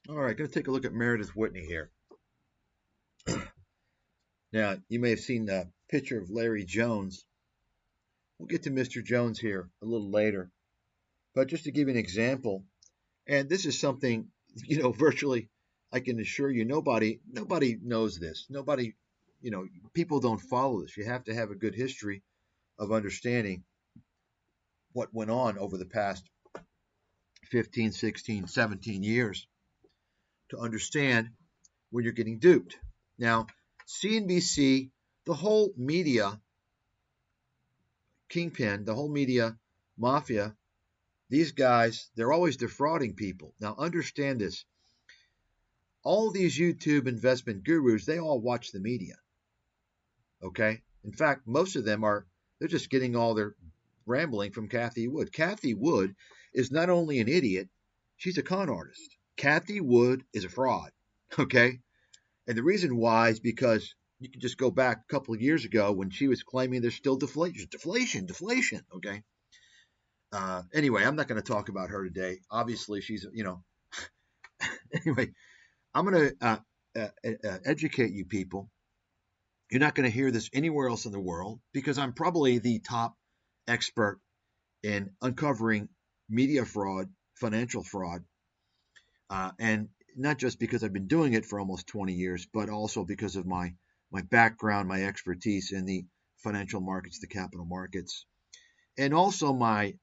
All right, going to take a look at Meredith Whitney here. Now, you may have seen the picture of Larry Jones. We'll get to Mr. Jones here a little later. But just to give you an example, and this is something, virtually, I can assure you, nobody knows this. Nobody, people don't follow this. You have to have a good history of understanding what went on over the past 15, 16, 17 years to understand when you're getting duped. Now, CNBC, the whole media kingpin, the whole media mafia, these guys, they're always defrauding people. Now, understand this. All these YouTube investment gurus, they all watch the media. Okay? In fact, most of them they're just getting all their rambling from Cathie Wood. Cathie Wood is not only an idiot, she's a con artist. Cathie Wood is a fraud. Okay? And the reason why is because you can just go back a couple of years ago when she was claiming there's still deflation. Okay. Anyway, I'm not going to talk about her today. Obviously, she's, anyway, I'm going to educate you people. You're not going to hear this anywhere else in the world because I'm probably the top expert in uncovering media fraud, financial fraud, and not just because I've been doing it for almost 20 years, but also because of my background, my expertise in the financial markets, the capital markets, and also my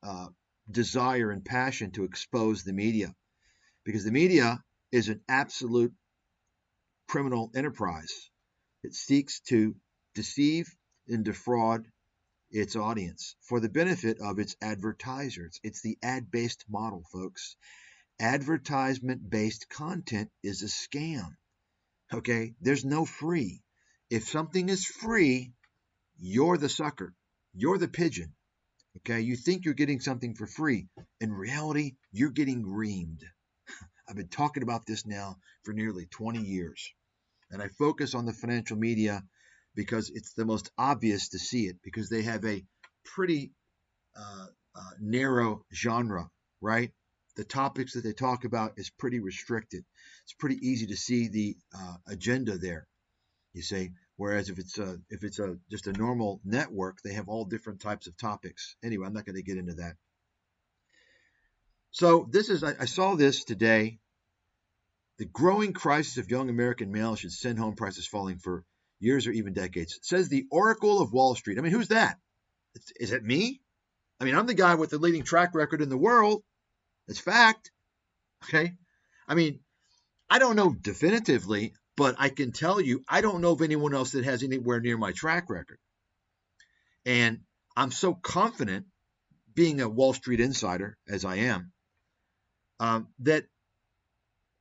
desire and passion to expose the media, because the media is an absolute criminal enterprise. It seeks to deceive and defraud its audience for the benefit of its advertisers. It's the ad-based model, folks. Advertisement-based content is a scam. Okay? There's no free. If something is free, you're the sucker. You're the pigeon. Okay? You think you're getting something for free. In reality, you're getting reamed. I've been talking about this now for nearly 20 years. And I focus on the financial media because it's the most obvious to see it, because they have a pretty narrow genre, right? The topics that they talk about is pretty restricted. It's pretty easy to see the agenda there, you see. Whereas if it's just a normal network, they have all different types of topics. Anyway, I'm not going to get into that. So I saw this today. The growing crisis of young American males should send home prices falling for years or even decades. It says the Oracle of Wall Street. I mean, who's that? Is it me? I mean, I'm the guy with the leading track record in the world. It's fact. Okay? I mean, I don't know definitively, but I can tell you I don't know of anyone else that has anywhere near my track record. And I'm so confident, being a Wall Street insider, as I am, that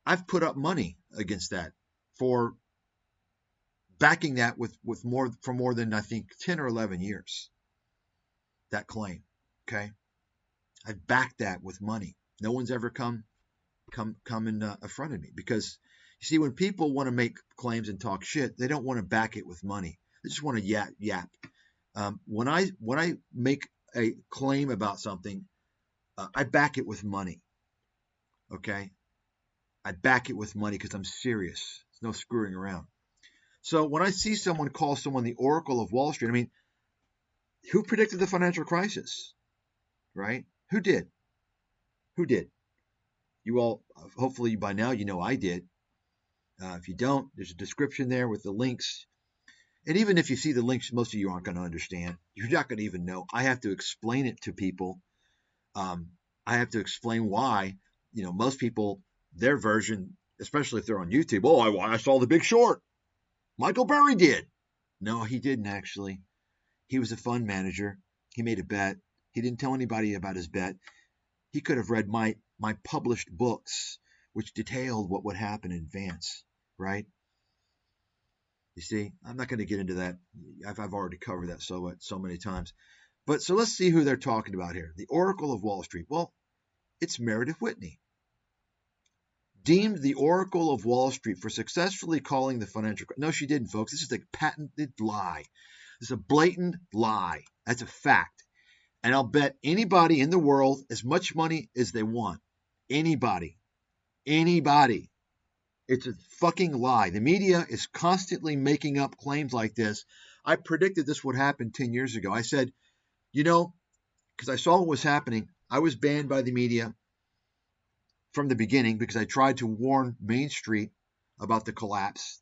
I've put up money against that for backing that with more than, I think, 10 or 11 years, that claim. Okay? I've backed that with money. No one's ever come in front of me, because you see, when people want to make claims and talk shit, they don't want to back it with money. They just want to yap. When I make a claim about something, I back it with money. Okay, I back it with money because I'm serious. There's no screwing around. So when I see someone call someone the Oracle of Wall Street, I mean, who predicted the financial crisis? Right? Who did? Who did? You all, hopefully by now you know I did. If you don't, there's a description there with the links. And even if you see the links, most of you aren't going to understand. You're not going to even know. I have to explain it to people. I have to explain why, most people, their version, especially if they're on YouTube, I saw The Big Short. Michael Burry did. No, he didn't actually. He was a fund manager. He made a bet. He didn't tell anybody about his bet. He could have read my published books, which detailed what would happen in advance, right? You see, I'm not going to get into that. I've already covered that so many times. But so let's see who they're talking about here. The Oracle of Wall Street. Well, it's Meredith Whitney. Deemed the Oracle of Wall Street for successfully calling the financial crisis. No, she didn't, folks. This is a patented lie. This is a blatant lie. That's a fact. And I'll bet anybody in the world as much money as they want. Anybody. It's a fucking lie. The media is constantly making up claims like this. I predicted this would happen 10 years ago. I said, because I saw what was happening, I was banned by the media from the beginning because I tried to warn Main Street about the collapse.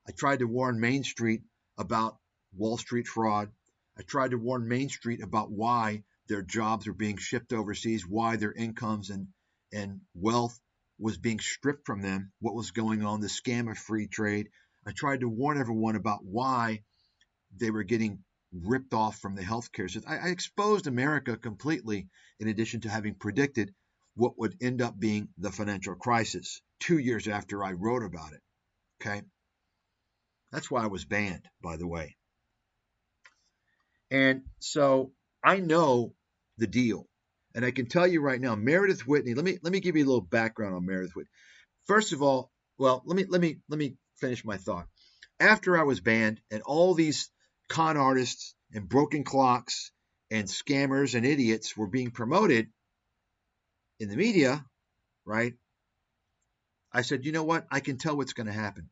I tried to warn Main Street about Wall Street fraud. I tried to warn Main Street about why their jobs were being shipped overseas, why their incomes and wealth was being stripped from them, what was going on, the scam of free trade. I tried to warn everyone about why they were getting ripped off from the healthcare system. I exposed America completely, in addition to having predicted what would end up being the financial crisis 2 years after I wrote about it. Okay? That's why I was banned, by the way. And so I know the deal. And I can tell you right now, Meredith Whitney, let me give you a little background on Meredith Whitney. First of all, well, let me finish my thought. After I was banned and all these con artists and broken clocks and scammers and idiots were being promoted in the media, right? I said, you know what? I can tell what's going to happen.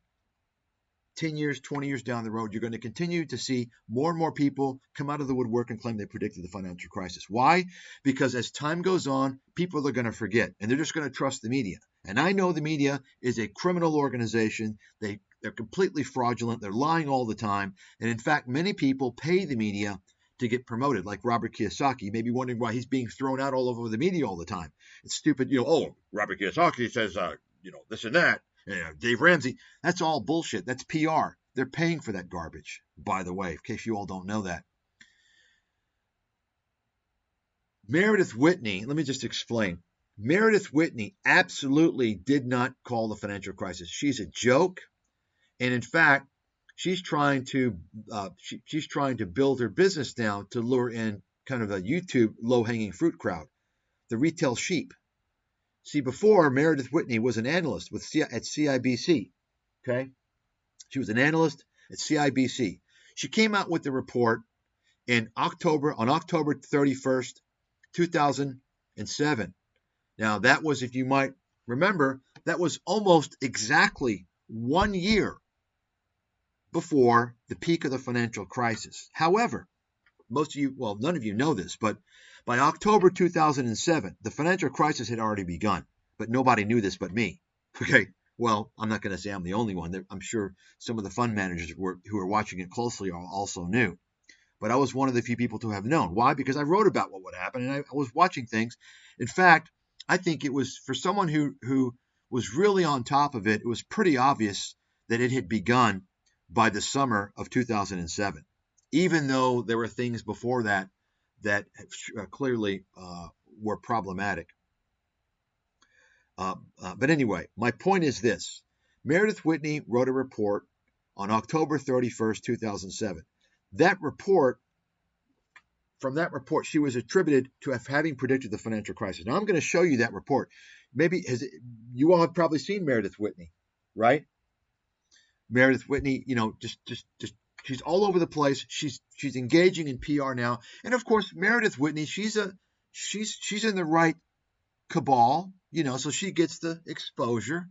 10 years, 20 years down the road, you're going to continue to see more and more people come out of the woodwork and claim they predicted the financial crisis. Why? Because as time goes on, people are going to forget, and they're just going to trust the media. And I know the media is a criminal organization. They're completely fraudulent. They're lying all the time. And in fact, many people pay the media to get promoted, like Robert Kiyosaki. You may be wondering why he's being thrown out all over the media all the time. It's stupid. Robert Kiyosaki says, this and that. Dave Ramsey, that's all bullshit. That's PR. They're paying for that garbage, by the way, in case you all don't know that. Meredith Whitney, let me just explain. Meredith Whitney absolutely did not call the financial crisis. She's a joke. And in fact, she's trying to build her business now to lure in kind of a YouTube low-hanging fruit crowd, the retail sheep. See, before, Meredith Whitney was an analyst at CIBC, okay? She was an analyst at CIBC. She came out with the report on October 31st, 2007. Now, that was, if you might remember, that was almost exactly 1 year before the peak of the financial crisis. However, most of you, well, none of you know this, but by October 2007, the financial crisis had already begun, but nobody knew this but me. Okay, well, I'm not going to say I'm the only one. I'm sure some of the fund managers who were watching it closely also knew. But I was one of the few people to have known. Why? Because I wrote about what would happen, and I was watching things. In fact, I think it was for someone who was really on top of it, it was pretty obvious that it had begun by the summer of 2007, even though there were things before that clearly were problematic. But anyway, my point is this. Meredith Whitney wrote a report on October 31st, 2007. From that report, she was attributed to having predicted the financial crisis. Now, I'm going to show you that report. You all have probably seen Meredith Whitney, right? Meredith Whitney, just she's all over the place. She's engaging in PR now, and of course, Meredith Whitney, she's in the right cabal, so she gets the exposure,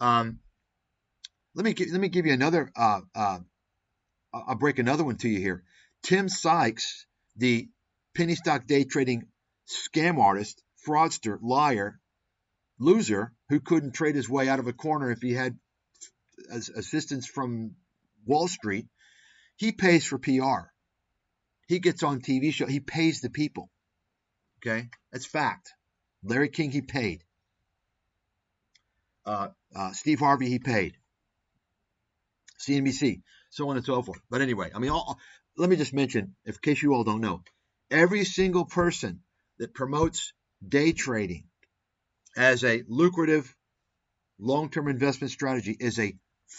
Let me give you another. I'll break another one to you here. Tim Sykes, the penny stock day trading scam artist, fraudster, liar, loser, who couldn't trade his way out of a corner if he had assistance from Wall Street, he pays for PR. He gets on TV show. He pays the people. Okay, that's fact. Larry King, he paid. Steve Harvey, he paid. CNBC, so on and so forth. But anyway, let me just mention, in case you all don't know, every single person that promotes day trading as a lucrative long-term investment strategy is a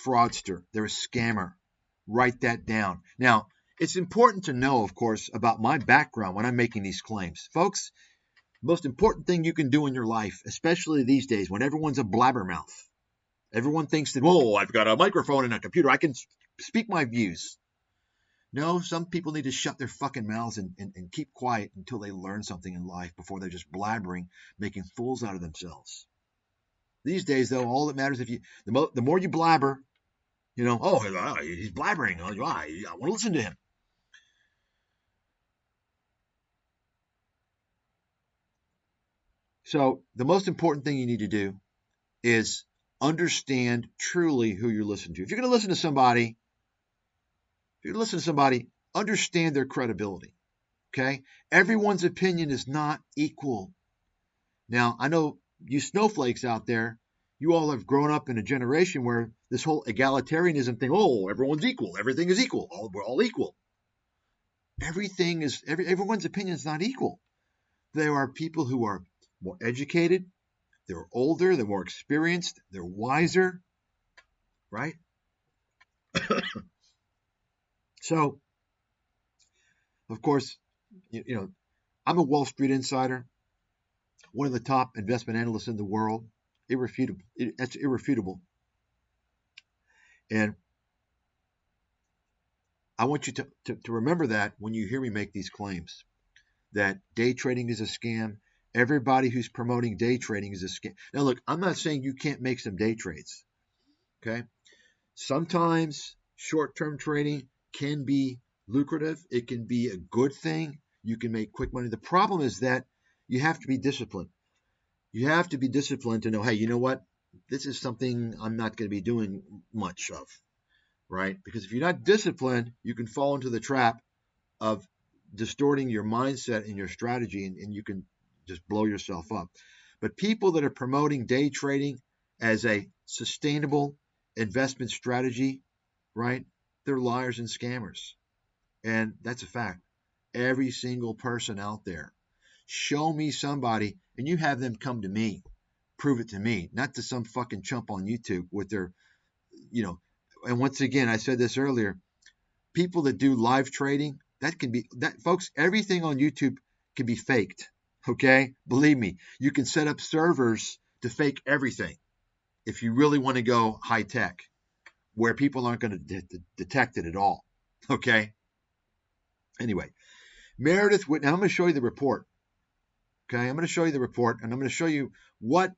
fraudster. They're a scammer. Write that down. Now, it's important to know, of course, about my background when I'm making these claims. Folks, most important thing you can do in your life, especially these days when everyone's a blabbermouth. Everyone thinks that, I've got a microphone and a computer. I can speak my views. No, some people need to shut their fucking mouths and keep quiet until they learn something in life before they're just blabbering, making fools out of themselves. These days, though, all that matters if you the more you blabber, oh, he's blabbering. I want to listen to him. So the most important thing you need to do is understand truly who you're listening to. If you're going to listen to somebody, understand their credibility. Okay? Everyone's opinion is not equal. Now, I know you snowflakes out there, you all have grown up in a generation where this whole egalitarianism thing, everyone's equal, everything is equal, we're all equal. Everyone's opinion is not equal. There are people who are more educated, they're older, they're more experienced, they're wiser, right? So, of course, I'm a Wall Street insider, one of the top investment analysts in the world. Irrefutable. That's irrefutable. And I want you to remember that when you hear me make these claims, that day trading is a scam. Everybody who's promoting day trading is a scam. Now, look, I'm not saying you can't make some day trades. Okay? Sometimes short-term trading can be lucrative. It can be a good thing. You can make quick money. The problem is that you have to be disciplined. You have to be disciplined to know, hey, you know what? This is something I'm not going to be doing much of, right? Because if you're not disciplined, you can fall into the trap of distorting your mindset and your strategy, and you can just blow yourself up. But people that are promoting day trading as a sustainable investment strategy, right? They're liars and scammers. And that's a fact. Every single person out there. Show me somebody, and you have them come to me. Prove it to me, not to some fucking chump on YouTube with their, and once again, I said this earlier, people that do live trading, folks, everything on YouTube can be faked. Okay? Believe me, you can set up servers to fake everything if you really want to go high tech, where people aren't going to detect it at all. Okay? Anyway, Meredith Whitney, I'm going to show you the report. Okay, I'm going to show you the report, and I'm going to show you what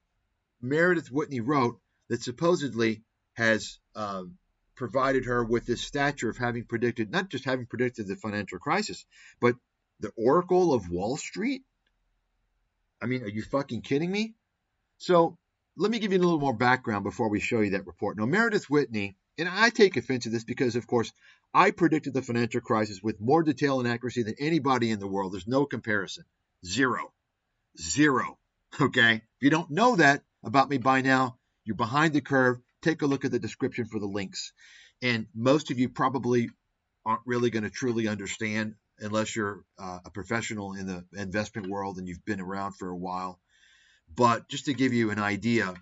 Meredith Whitney wrote that supposedly has provided her with this stature of having predicted, not just having predicted the financial crisis, but the Oracle of Wall Street. I mean, are you fucking kidding me? So let me give you a little more background before we show you that report. Now, Meredith Whitney, and I take offense to this because, of course, I predicted the financial crisis with more detail and accuracy than anybody in the world. There's no comparison. Zero. Okay? If you don't know that about me by now, you're behind the curve. Take a look at the description for the links. And most of you probably aren't really going to truly understand unless you're a professional in the investment world and you've been around for a while. But just to give you an idea,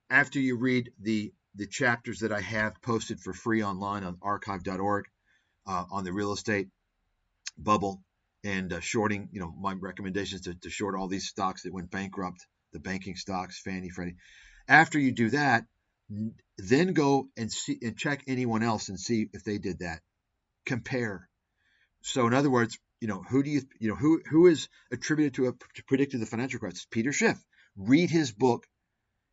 after you read the chapters that I have posted for free online on archive.org on the real estate bubble, and shorting, my recommendations to short all these stocks that went bankrupt, the banking stocks, Fannie, Freddie. After you do that, then go and see and check anyone else and see if they did that. Compare. So in other words, who is attributed to predicted the financial crisis? Peter Schiff. Read his book,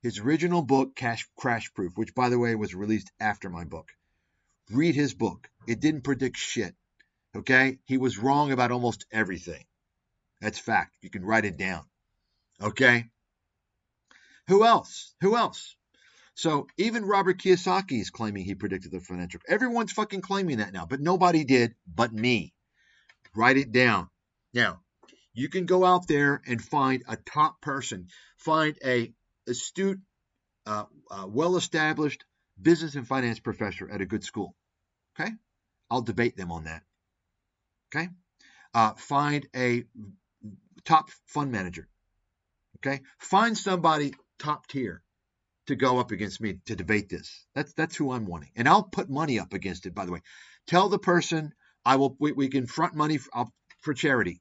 his original book, Crash Proof, which, by the way, was released after my book. Read his book. It didn't predict shit. Okay? He was wrong about almost everything. That's fact. You can write it down. Okay? Who else? So even Robert Kiyosaki is claiming he predicted the financial. Everyone's fucking claiming that now, but nobody did but me. Write it down. Now, you can go out there and find a top person. Find a astute, well-established business and finance professor at a good school. Okay? I'll debate them on that. Okay? Find a top fund manager. Okay? Find somebody top tier to go up against me to debate this. That's who I'm wanting. And I'll put money up against it, by the way. Tell the person we can front money for charity.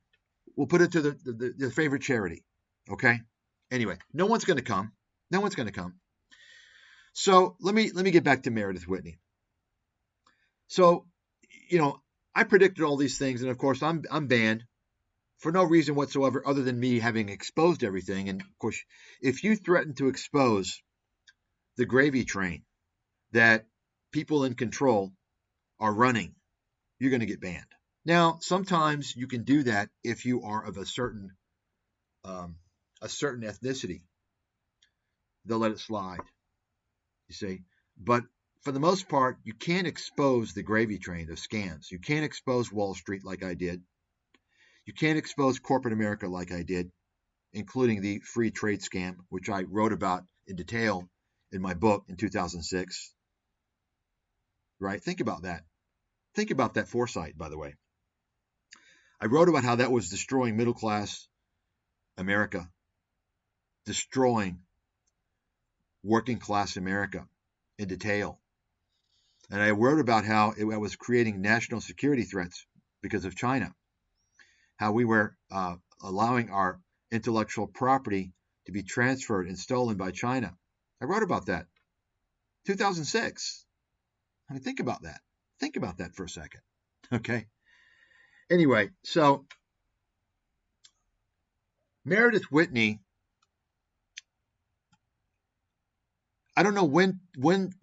We'll put it to the favorite charity. Okay? Anyway, no one's going to come. So let me get back to Meredith Whitney. So, I predicted all these things, and of course I'm banned. for no reason whatsoever other than me having exposed everything. And of course, if you threaten to expose the gravy train that people in control are running, you're going to get banned. Now, sometimes you can do that if you are of a certain ethnicity. They'll let it slide, you see. But for the most part, you can't expose the gravy train of scams. You can't expose Wall Street like I did. You can't expose corporate America like I did, including the free trade scam, which I wrote about in detail in my book in 2006. Right? Think about that. Think about that foresight, by the way. I wrote about how that was destroying middle class America, destroying working class America in detail. And I wrote about how it was creating national security threats because of China, how we were allowing our intellectual property to be transferred and stolen by China. I wrote about that. 2006. I mean, think about that. Think about that for a second. Okay. Anyway, so Meredith Whitney, I don't know when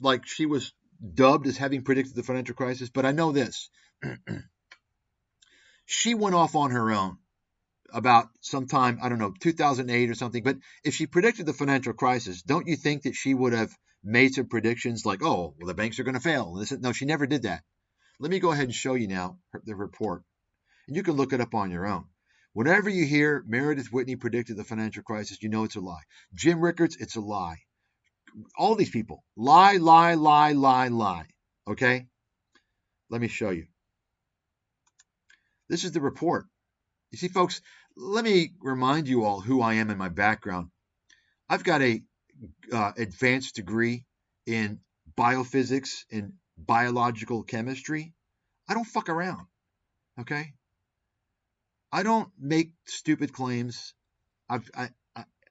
like she was dubbed as having predicted the financial crisis, but I know this. She went off on her own about sometime, I don't know, 2008 or something. But if she predicted the financial crisis, don't you think that she would have made some predictions like, oh, well, the banks are going to fail? No, she never did that. Let me go ahead and show you now the report. And you can look it up on your own. Whenever you hear Meredith Whitney predicted the financial crisis, you know it's a lie. Jim Rickards, it's a lie. All these people, lie, lie, lie, lie, lie. Okay? Let me show you. This is the report. You see, folks, let me remind you all who I am and my background. I've got a advanced degree in biophysics and biological chemistry. I don't fuck around. Okay? I don't make stupid claims.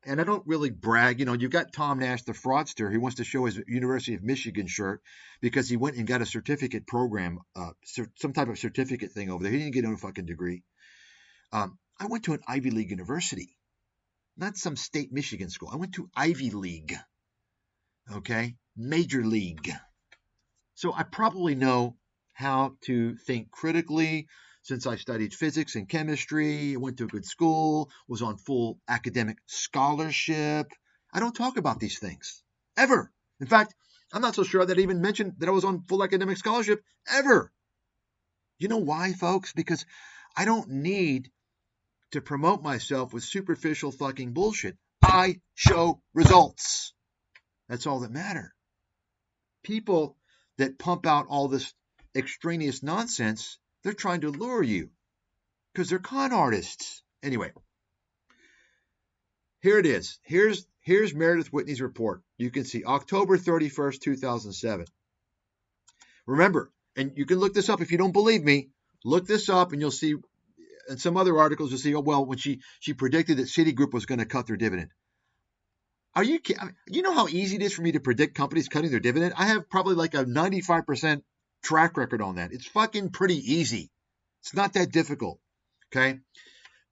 And I don't really brag. You know, you've got Tom Nash, the fraudster. He wants to show his University of Michigan shirt because he went and got a certificate program, some type of certificate thing over there. He didn't get no fucking degree. I went to an Ivy League university, not some state Michigan school. I went to Ivy League. Okay? Major league. So I probably know how to think critically. Since I studied physics and chemistry, went to a good school, was on full academic scholarship. I don't talk about these things, ever. In fact, I'm not so sure that I even mentioned that I was on full academic scholarship, ever. You know why, folks? Because I don't need to promote myself with superficial fucking bullshit. I show results. That's all that matters. People that pump out all this extraneous nonsense, they're trying to lure you because they're con artists. Anyway, here it is. Here's Meredith Whitney's report. You can see October 31st, 2007. Remember, and you can look this up if you don't believe me. Look this up and you'll see, and some other articles you'll see, oh, well, when she predicted that Citigroup was going to cut their dividend. Are you kidding? I mean, you know how easy it is for me to predict companies cutting their dividend? I have probably like a 95% track record on that. It's fucking pretty easy. It's not that difficult. Okay.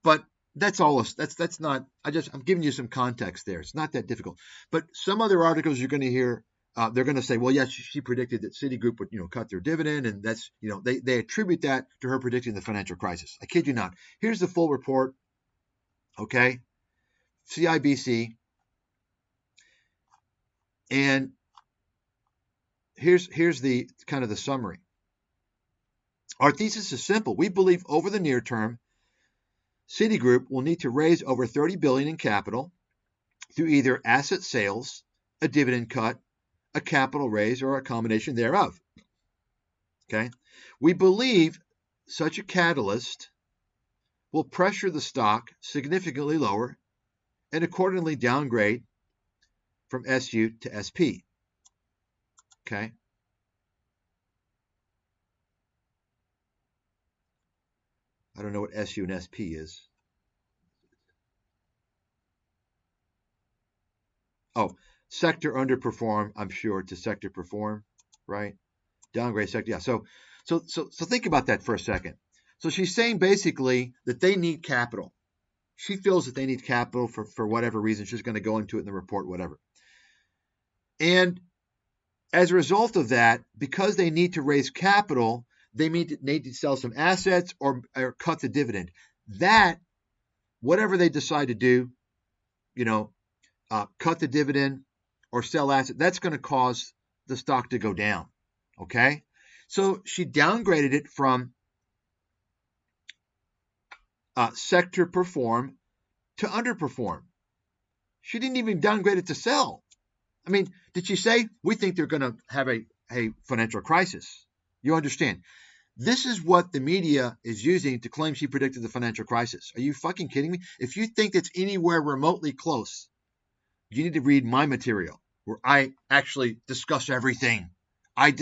But that's all. That's not, I'm giving you some context there. It's not that difficult. But some other articles you're going to hear, they're going to say, well, yes, she predicted that Citigroup would, cut their dividend. And that's, they attribute that to her predicting the financial crisis. I kid you not. Here's the full report. Okay. CIBC. And here's the kind of the summary. Our thesis is simple. We believe over the near term, Citigroup will need to raise over $30 billion in capital through either asset sales, a dividend cut, a capital raise, or a combination thereof. Okay? We believe such a catalyst will pressure the stock significantly lower and accordingly downgrade from SU to SP. Okay? I don't know what SU and SP is. Oh, sector underperform, I'm sure, to sector perform, right? Downgrade sector. Yeah. So think about that for a second. So she's saying basically that they need capital. She feels that they need capital for whatever reason. She's going to go into it in the report, whatever. And as a result of that, because they need to raise capital, they need to sell some assets or cut the dividend. That, whatever they decide to do, cut the dividend or sell assets, that's going to cause the stock to go down. Okay? So she downgraded it from sector perform to underperform. She didn't even downgrade it to sell. I mean, did she say, we think they're going to have a financial crisis? You understand? This is what the media is using to claim she predicted the financial crisis. Are you fucking kidding me? If you think it's anywhere remotely close, you need to read my material where I actually discuss everything. I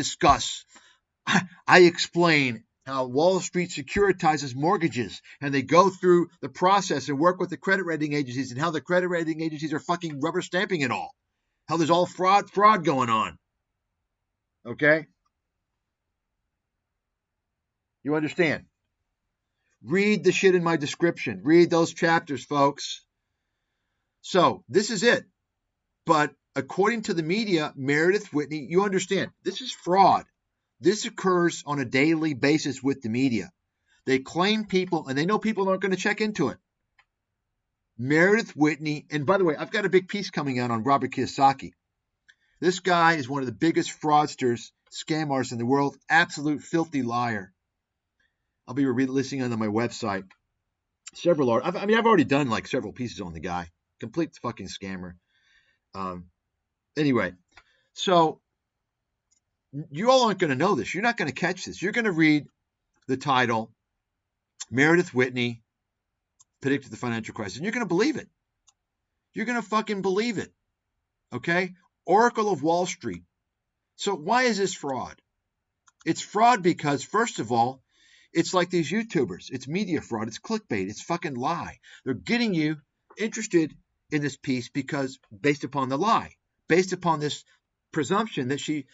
explain how Wall Street securitizes mortgages, and they go through the process and work with the credit rating agencies, and how the credit rating agencies are fucking rubber stamping it all. How there's all fraud going on. Okay? You understand? Read the shit in my description. Read those chapters, folks. So, this is it. But according to the media, Meredith, Whitney, you understand, this is fraud. This occurs on a daily basis with the media. They claim people, and they know people aren't going to check into it. Meredith, Whitney, and by the way, I've got a big piece coming out on Robert Kiyosaki. This guy is one of the biggest fraudsters, scam artists in the world, absolute filthy liar. I'll be releasing on my website several articles. I've already done like several pieces on the guy. Complete fucking scammer. Anyway, so you all aren't going to know this. You're not going to catch this. You're going to read the title, Meredith Whitney predicted the financial crisis, and you're going to believe it. You're going to fucking believe it. Okay? Oracle of Wall Street. So why is this fraud? It's fraud because, first of all, it's like these YouTubers. It's media fraud. It's clickbait. It's fucking lie. They're getting you interested in this piece because based upon the lie, based upon this presumption that she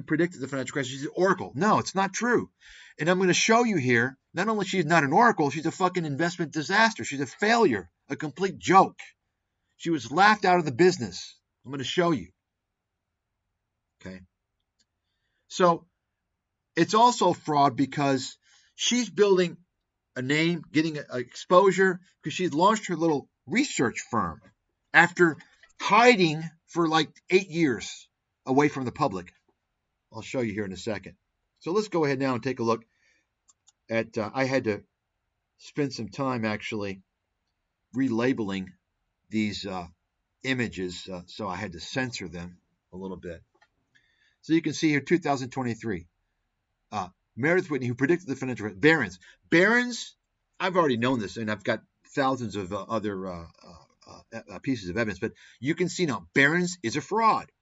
predicted the financial crisis. She's an oracle. No, it's not true. And I'm going to show you here, not only she's not an oracle, she's a fucking investment disaster. She's a failure, a complete joke. She was laughed out of the business. I'm going to show you. Okay. So it's also fraud because she's building a name, getting exposure, because she's launched her little research firm after hiding for like 8 years away from the public. I'll show you here in a second. So let's go ahead now and take a look at, I had to spend some time actually relabeling these images, so I had to censor them a little bit. So you can see here, 2023. Meredith Whitney, who predicted the financial crisis. Barron's, I've already known this, and I've got thousands of other pieces of evidence, but you can see now, Barron's is a fraud.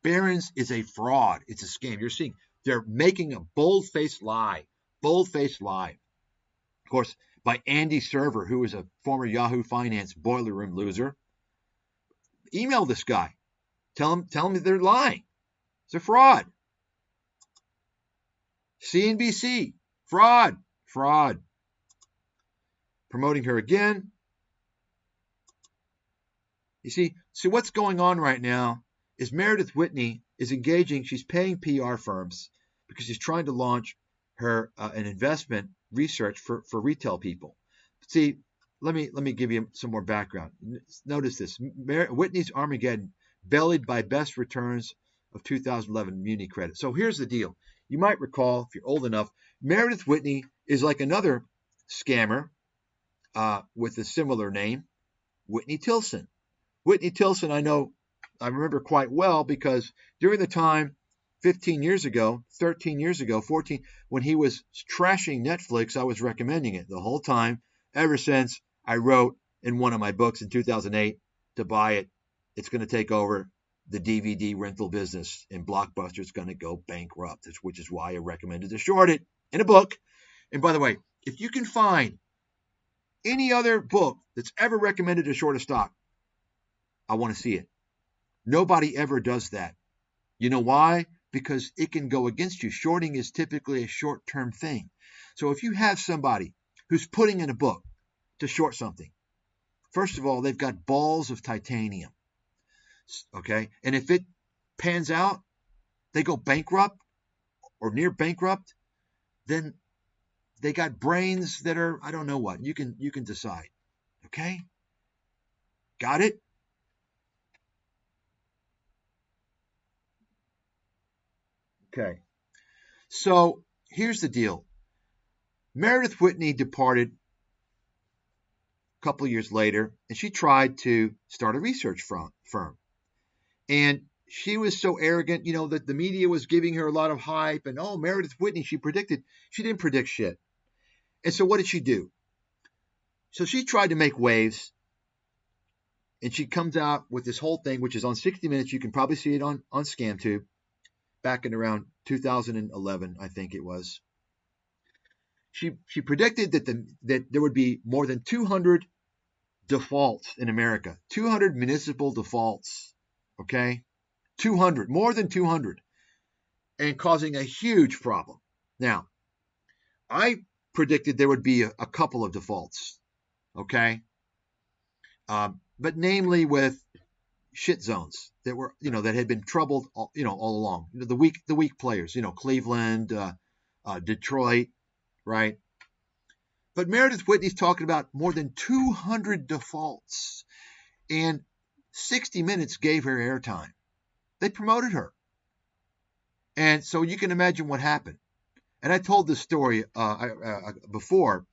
Barron's is a fraud. It's a scam. You're seeing they're making a bold-faced lie. Bold-faced lie. Of course, by Andy Server, who is a former Yahoo Finance boiler room loser. Email this guy. Tell him that they're lying. It's a fraud. CNBC, fraud. Promoting her again. You see what's going on right now is Meredith Whitney is engaging, she's paying PR firms because she's trying to launch her an investment research for retail people. See, let me give you some more background. Notice this. Whitney's Armageddon, bellied by best returns of 2011 Muni credit. So here's the deal. You might recall, if you're old enough, Meredith Whitney is like another scammer with a similar name, Whitney Tilson. Whitney Tilson, I remember quite well because during the time 15 years ago, 13 years ago, 14, when he was trashing Netflix, I was recommending it the whole time, ever since I wrote in one of my books in 2008 to buy it. It's going to take over the DVD rental business, and Blockbuster's going to go bankrupt, which is why I recommended to short it in a book. And by the way, if you can find any other book that's ever recommended to short a stock, I want to see it. Nobody ever does that. You know why? Because it can go against you. Shorting is typically a short-term thing. So if you have somebody who's putting in a book to short something, first of all, they've got balls of titanium. Okay. And if it pans out, they go bankrupt or near bankrupt, then they got brains that are, I don't know what. You can decide. Okay? Got it? Okay. So here's the deal. Meredith Whitney departed a couple of years later, and she tried to start a research firm. And she was so arrogant, that the media was giving her a lot of hype. And, oh, Meredith Whitney, she didn't predict shit. And so what did she do? So she tried to make waves. And she comes out with this whole thing, which is on 60 Minutes. You can probably see it on ScamTube back in around 2011, I think it was. She predicted that there would be more than 200 defaults in America, 200 municipal defaults, okay? 200, more than 200, and causing a huge problem. Now, I predicted there would be a couple of defaults, okay? But namely with shit zones that were, that had been troubled, all along. The weak players, Cleveland, Detroit, right? But Meredith Whitney's talking about more than 200 defaults, and 60 Minutes gave her airtime. They promoted her, and so you can imagine what happened. And I told this story before.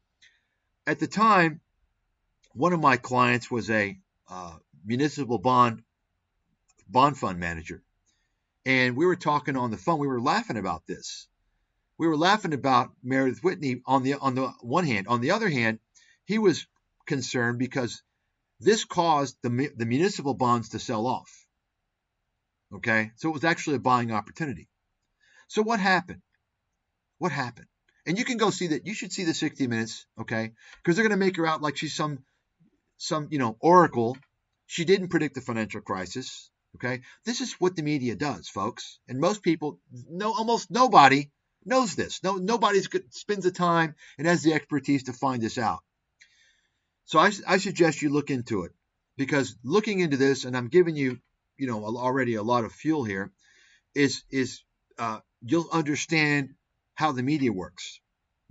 At the time, one of my clients was a municipal bond fund manager, and we were talking on the phone. We were laughing about this. We were laughing about Meredith Whitney on the one hand. On the other hand, he was concerned because this caused the municipal bonds to sell off. Okay, so it was actually a buying opportunity. So what happened? What happened? And you can go see that. You should see the 60 Minutes, okay? Because they're going to make her out like she's some oracle. She didn't predict the financial crisis, okay? This is what the media does, folks. And most people, almost nobody knows this. Nobody spends the time and has the expertise to find this out. So I suggest you look into it, because looking into this, and I'm giving you, already a lot of fuel here, is you'll understand how the media works,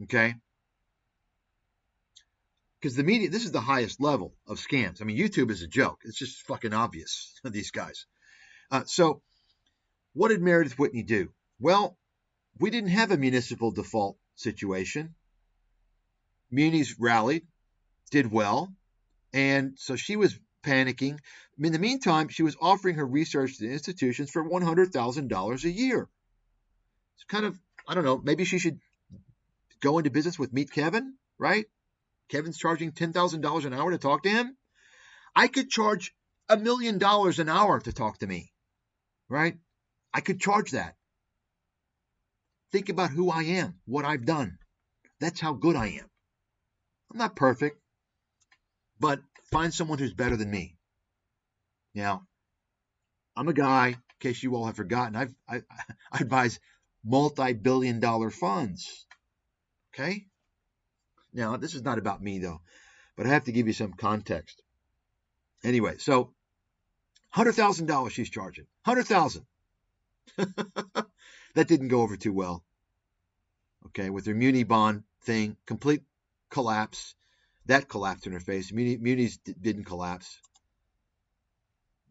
okay? Because the media, this is the highest level of scams. I mean, YouTube is a joke. It's just fucking obvious, these guys. So what did Meredith Whitney do? Well, we didn't have a municipal default situation. Munis rallied, did well, and so she was panicking. In the meantime, she was offering her research to institutions for $100,000 a year. It's kind of, I don't know, maybe she should go into business with Meet Kevin, right? Kevin's charging $10,000 an hour to talk to him. I could charge $1 million an hour to talk to me, right? I could charge that. Think about who I am, what I've done. That's how good I am. I'm not perfect, but find someone who's better than me. Now, I'm a guy, in case you all have forgotten, I advise multi-billion-dollar funds. Okay? Now, this is not about me, though, but I have to give you some context. Anyway, so $100,000 she's charging. $100,000. That didn't go over too well. Okay, with her muni bond thing, complete collapse. That collapsed in her face. Munis didn't collapse.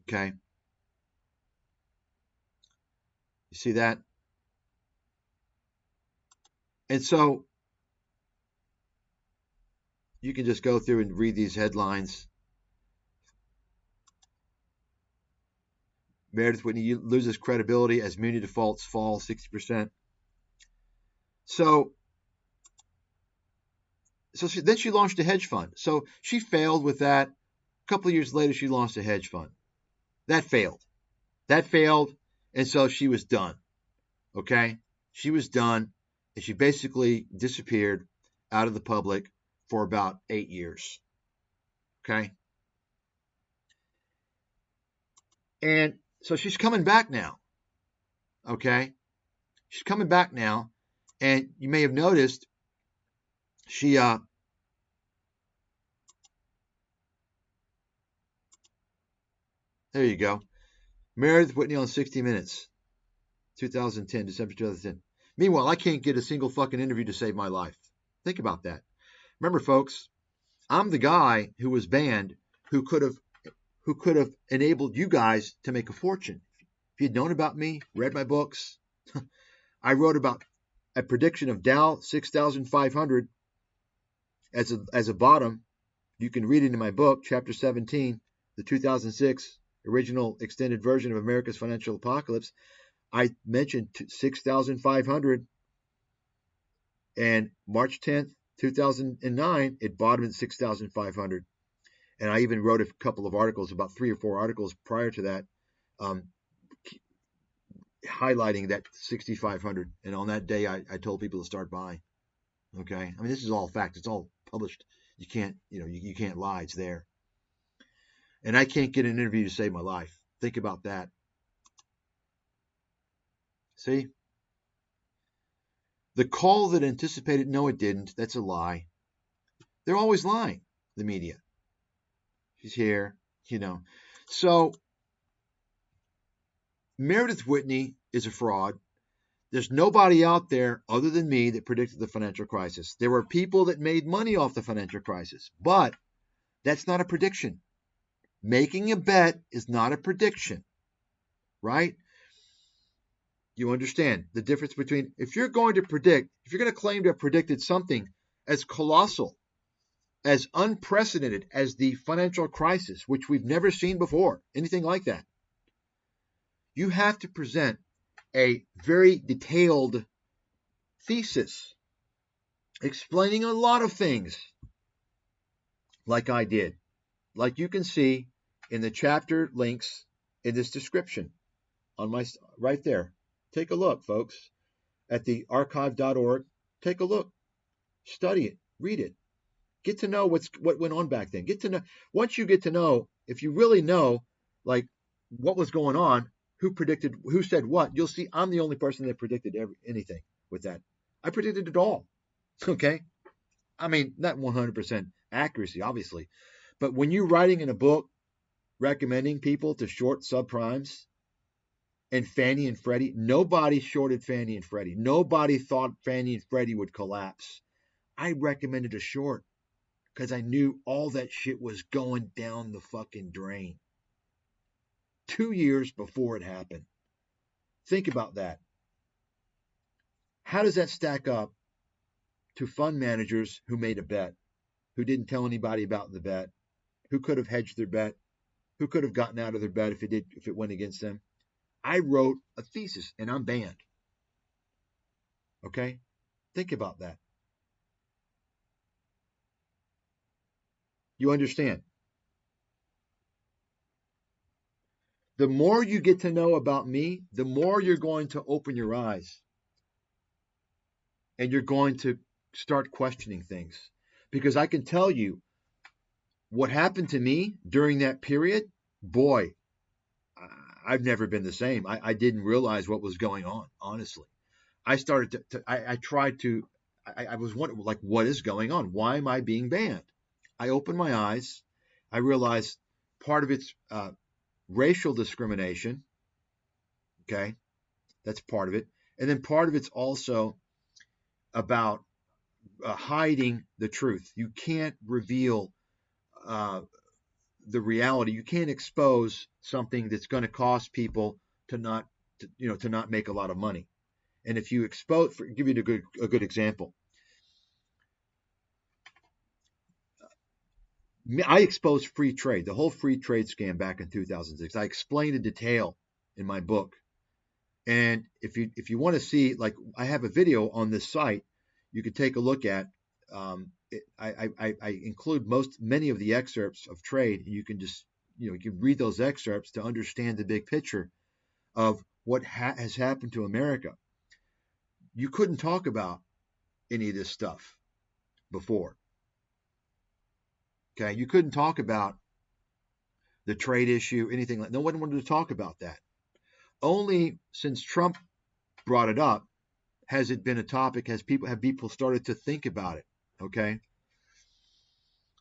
Okay. You see that? And so you can just go through and read these headlines. Meredith Whitney loses credibility as muni defaults fall 60%. So then she launched a hedge fund. So she failed with that. A couple of years later, she launched a hedge fund. That failed. And so she was done. Okay? She was done, and she basically disappeared out of the public for about 8 years. Okay? And so she's coming back now. Okay? She's coming back now, and you may have noticed She there you go. Meredith Whitney on 60 Minutes, 2010, December 2010. Meanwhile, I can't get a single fucking interview to save my life. Think about that. Remember, folks, I'm the guy who was banned who could have enabled you guys to make a fortune. If you'd known about me, read my books, I wrote about a prediction of Dow 6,500 as a bottom. You can read it in my book, chapter 17, the 2006 original extended version of America's Financial Apocalypse. I mentioned 6,500, and March 10th, 2009, it bottomed at 6,500. And I even wrote a couple of articles, about 3 or 4 articles prior to that, highlighting that 6,500. And on that day, I told people to start buying. Okay, I mean, this is all fact. It's all published. You can't, you can't lie. It's there. And I can't get an interview to save my life. Think about that. See? The call that anticipated, no, it didn't. That's a lie. They're always lying, the media. She's here, So, Meredith Whitney is a fraud. There's nobody out there other than me that predicted the financial crisis. There were people that made money off the financial crisis, but that's not a prediction. Making a bet is not a prediction, right? You understand the difference between, if you're going to claim to have predicted something as colossal, as unprecedented as the financial crisis, which we've never seen before, anything like that, you have to present a very detailed thesis explaining a lot of things, like I did, like you can see in the chapter links in this description on my right there. Take a look, folks, at the archive.org. Take a look, study it, read it, get to know what went on back then. Get to know, once you get to know, if you really know, like, what was going on, who said what, you'll see I'm the only person that predicted anything with that. I predicted it all. Okay, I mean, not 100% accuracy, obviously, but when you're writing in a book recommending people to short subprimes and Fannie and Freddie, nobody shorted Fannie and Freddie. Nobody thought Fannie and Freddie would collapse. I recommended a short because I knew all that shit was going down the fucking drain 2 years before it happened. Think about that. How does that stack up to fund managers who made a bet, who didn't tell anybody about the bet, who could have hedged their bet, who could have gotten out of their bet if it went against them? I wrote a thesis and I'm banned. Okay? Think about that. You understand? The more you get to know about me, the more you're going to open your eyes. And you're going to start questioning things. Because I can tell you what happened to me during that period. Boy, I've never been the same. I didn't realize what was going on, honestly. I started I was wondering, like, what is going on? Why am I being banned? I opened my eyes. I realized part of it's racial discrimination. Okay, that's part of it. And then part of it's also about hiding the truth. You can't reveal the reality. You can't expose something that's going to cause people to not make a lot of money. And if you expose, give you a good example. I exposed free trade, the whole free trade scam back in 2006. I explained in detail in my book. And if you want to see, like, I have a video on this site you could take a look at. I include many of the excerpts of trade. You can just, you can read those excerpts to understand the big picture of what has happened to America. You couldn't talk about any of this stuff before. Okay, you couldn't talk about the trade issue, anything like. No one wanted to talk about that. Only since Trump brought it up has it been a topic. Have people started to think about it? Okay.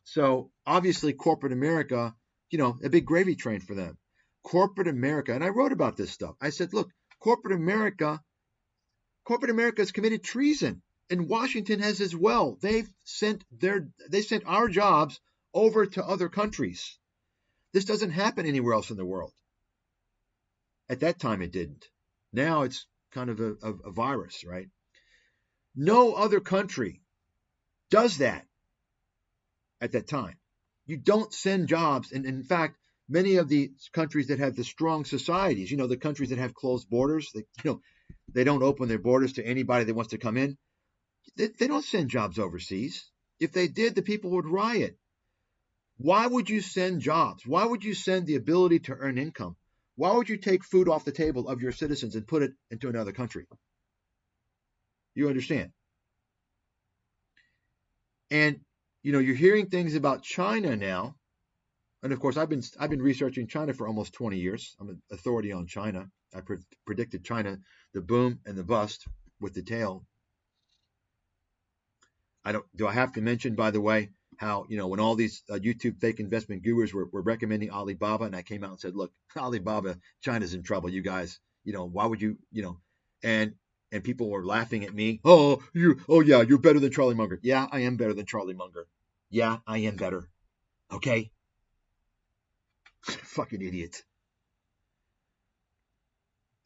So obviously, corporate America, a big gravy train for them. Corporate America, and I wrote about this stuff. I said, look, corporate America has committed treason, and Washington has as well. They sent our jobs over to other countries. This doesn't happen anywhere else in the world. At that time, it didn't. Now it's kind of a virus, right? No other country does that at that time. You don't send jobs. And in fact, many of the countries that have the strong societies, the countries that have closed borders, they don't open their borders to anybody that wants to come in. They don't send jobs overseas. If they did, the people would riot. Why would you send jobs? Why would you send the ability to earn income? Why would you take food off the table of your citizens and put it into another country? You understand? And you're hearing things about China now. And of course, I've been researching China for almost 20 years. I'm an authority on China. I predicted China, the boom and the bust with the tail. Do I have to mention, by the way, how, when all these YouTube fake investment gurus were recommending Alibaba, and I came out and said, look, Alibaba, China's in trouble, you guys, why would you, and people were laughing at me. Oh yeah, you're better than Charlie Munger. Yeah, I am better than Charlie Munger. Yeah, I am better. Okay. Fucking idiot.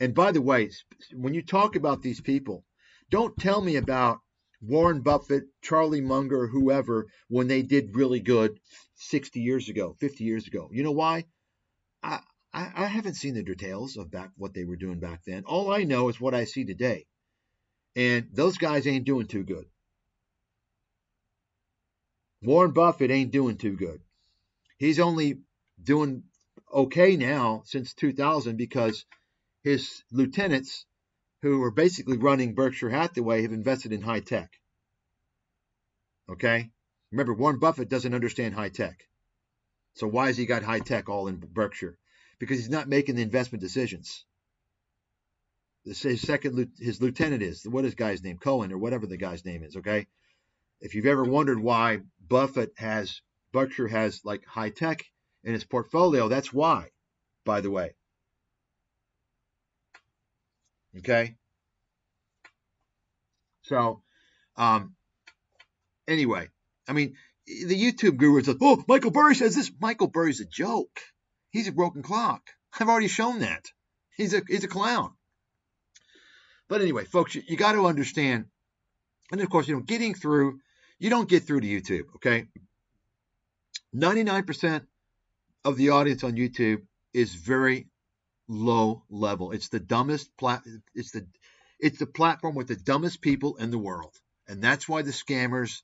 And by the way, when you talk about these people, don't tell me about Warren Buffett, Charlie Munger, whoever, when they did really good 60 years ago, 50 years ago. You know why? I haven't seen the details of what they were doing back then. All I know is what I see today. And those guys ain't doing too good. Warren Buffett ain't doing too good. He's only doing okay now since 2000 because his lieutenants, who are basically running Berkshire Hathaway, have invested in high tech. Okay? Remember, Warren Buffett doesn't understand high tech. So why has he got high tech all in Berkshire? Because he's not making the investment decisions. His lieutenant is, what is the guy's name? Cohen, or whatever the guy's name is, okay? If you've ever wondered why Berkshire has like high tech in its portfolio, that's why, by the way. Okay? So, anyway, I mean, the YouTube guru is like, oh, Michael Burry says this. Michael Burry's a joke. He's a broken clock. I've already shown that. He's a clown. But anyway, folks, you got to understand, and of course, getting through, you don't get through to YouTube, okay? 99% of the audience on YouTube is very low level. It's the dumbest it's the platform with the dumbest people in the world. And that's why the scammers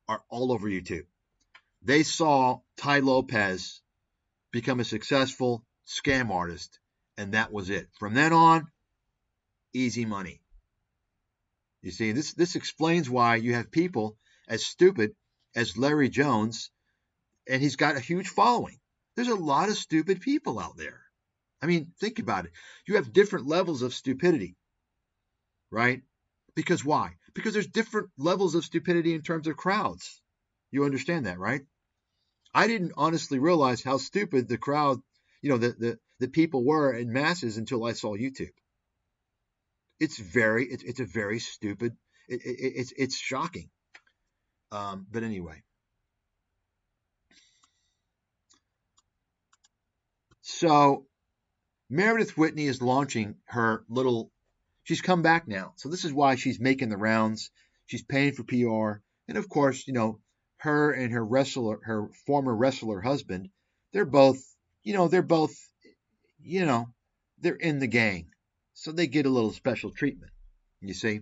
are all over YouTube. They saw Tai Lopez become a successful scam artist, and that was it. From then on, easy money. You see, this explains why you have people as stupid as Larry Jones, and he's got a huge following. There's a lot of stupid people out there. I mean, think about it. You have different levels of stupidity, right? Because why? Because there's different levels of stupidity in terms of crowds. You understand that, right? I didn't honestly realize how stupid the crowd, the people were in masses until I saw YouTube. It's a very stupid. It's shocking. But anyway. So Meredith Whitney is launching her she's come back now. So this is why she's making the rounds. She's paying for PR. And of course, her and her former wrestler husband, they're in the gang. So they get a little special treatment. You see,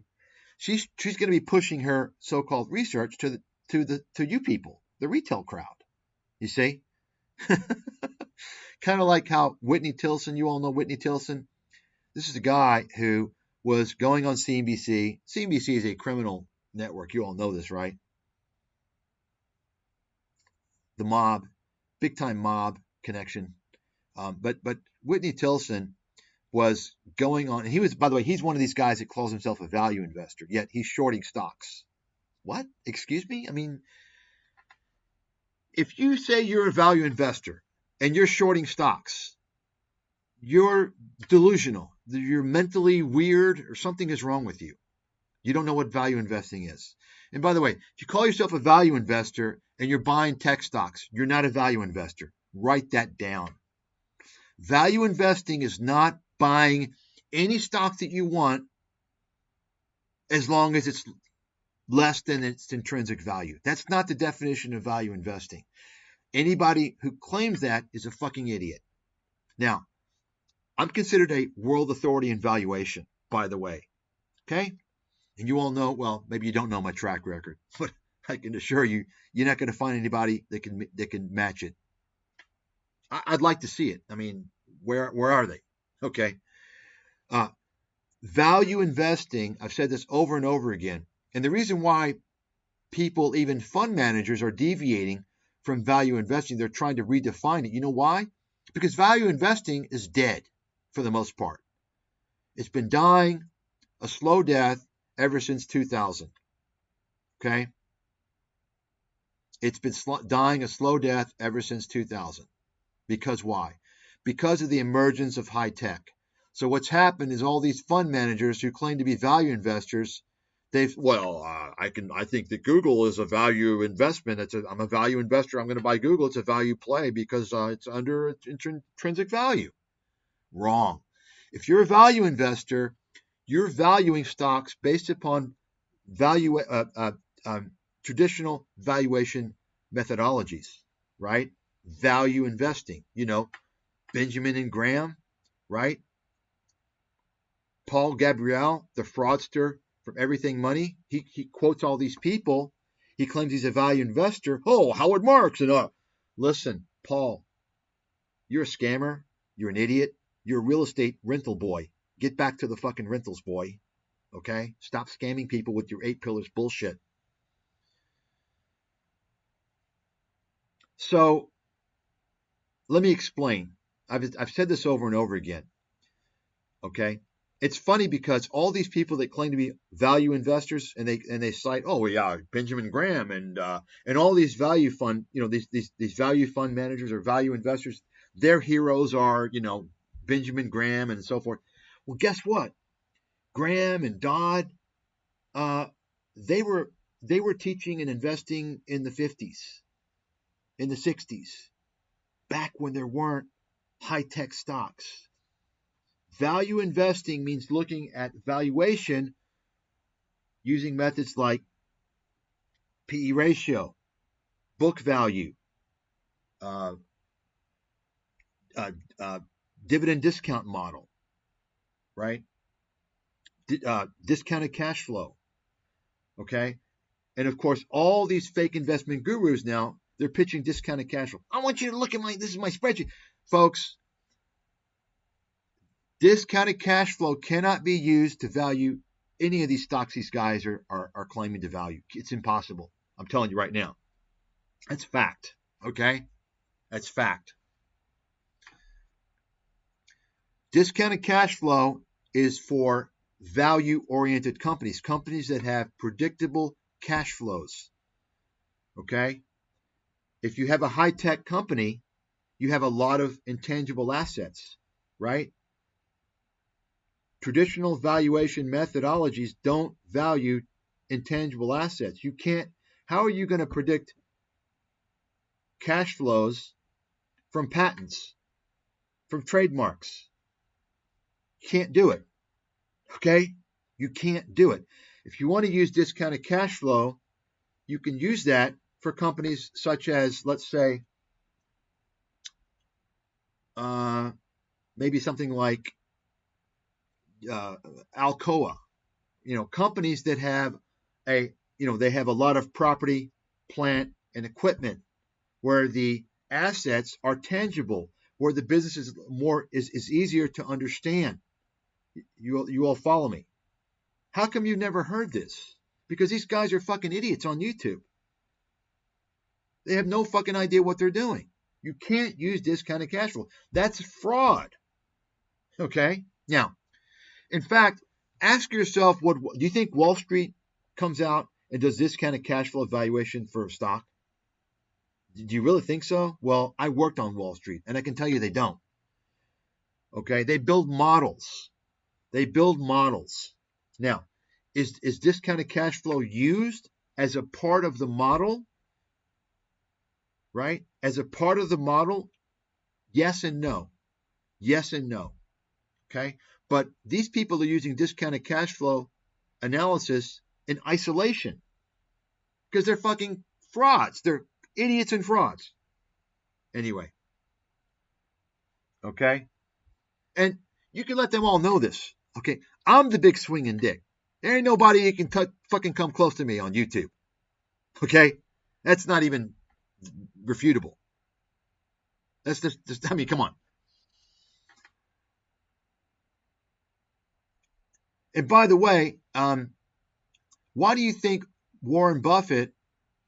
she's going to be pushing her so-called research to you people, the retail crowd. You see, kind of like how Whitney Tilson. You all know Whitney Tilson. This is a guy who was going on CNBC. CNBC is a criminal network. You all know this, right? The mob, big time mob connection. But Whitney Tilson was going on, and he was, by the way, he's one of these guys that calls himself a value investor, yet he's shorting stocks. What? Excuse me? I mean, if you say you're a value investor and you're shorting stocks, you're delusional. You're mentally weird or something is wrong with you. You don't know what value investing is. And by the way, if you call yourself a value investor and you're buying tech stocks, you're not a value investor. Write that down. Value investing is not buying any stock that you want as long as it's less than its intrinsic value. That's not the definition of value investing. Anybody who claims that is a fucking idiot. Now, I'm considered a world authority in valuation, by the way. Okay? And you all know, well, maybe you don't know my track record, but I can assure you, you're not going to find anybody that can match it. I'd like to see it. I mean, where are they? Okay. Value investing, I've said this over and over again, and the reason why people, even fund managers, are deviating from value investing, they're trying to redefine it. You know why? Because value investing is dead for the most part. It's been dying a slow death ever since 2000. Okay? It's been dying a slow death ever since 2000. Because why? Because of the emergence of high tech. So what's happened is all these fund managers who claim to be value investors, I think that Google is a value investment. I'm a value investor. I'm going to buy Google. It's a value play because it's under its intrinsic value. Wrong. If you're a value investor, you're valuing stocks based upon traditional valuation methodologies, right? Value investing. Benjamin and Graham, right? Paul Gabriel, the fraudster from Everything Money, he quotes all these people. He claims he's a value investor. Oh, Howard Marks. Listen, Paul, you're a scammer. You're an idiot. You're a real estate rental boy. Get back to the fucking rentals, boy. Okay? Stop scamming people with your 8 pillars bullshit. So, let me explain. I've said this over and over again. Okay? It's funny because all these people that claim to be value investors and they cite, oh yeah, Benjamin Graham and all these value fund, these value fund managers or value investors, their heroes are, Benjamin Graham and so forth. Well, guess what? Graham and Dodd, they were teaching and investing in the 50s, in the 60s, back when there weren't high-tech stocks. Value investing means looking at valuation using methods like PE ratio, book value, dividend discount model, right? Discounted cash flow, okay? And of course, all these fake investment gurus now, they're pitching discounted cash flow. I want you to look at this is my spreadsheet. Folks, discounted cash flow cannot be used to value any of these stocks these guys are claiming to value. It's impossible. I'm telling you right now. That's fact, okay? That's fact. Discounted cash flow is for value-oriented companies that have predictable cash flows, okay? If you have a high-tech company, you have a lot of intangible assets, right? Traditional valuation methodologies don't value intangible assets. How are you going to predict cash flows from patents, from trademarks? Can't do it. Okay? You can't do it. If you want to use discounted cash flow, you can use that for companies such as, let's say, maybe something like Alcoa, companies that have they have a lot of property, plant, and equipment where the assets are tangible, where the business is easier to understand. You all follow me? How come you've never heard this? Because these guys are fucking idiots on YouTube. They have no fucking idea what they're doing. You can't use discounted cash flow. That's fraud. Okay? Now, in fact, ask yourself, do you think Wall Street comes out And does discounted cash flow valuation for a stock? Do you really think so? Well, I worked on Wall Street, and I can tell you they don't. Okay, they build models. They build models. Now, is discounted cash flow used as a part of the model? Right? As a part of the model? Yes and no. Yes and no. Okay? But these people are using discounted cash flow analysis in isolation because they're fucking frauds. They're idiots and frauds. Anyway. Okay? And you can let them all know this. Okay? I'm the big swinging dick. There ain't nobody that can fucking come close to me on YouTube. Okay? That's not even refutable. That's just I mean, come on. And by the way, why do you think Warren Buffett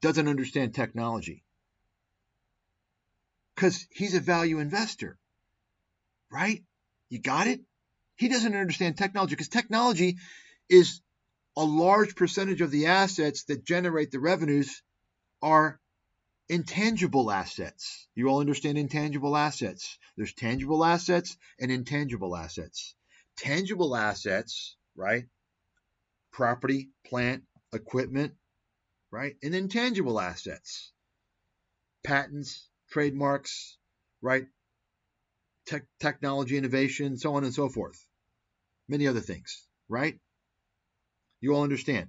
doesn't understand technology? Because he's a value investor, right? You got it? He doesn't understand technology because technology is a large percentage of the assets that generate the revenues are intangible assets. You all understand intangible assets. There's tangible assets and intangible assets. Tangible assets, right? Property, plant, equipment, right? And intangible assets. Patents, trademarks, right? Technology innovation, so on and so forth. Many other things, right? You all understand.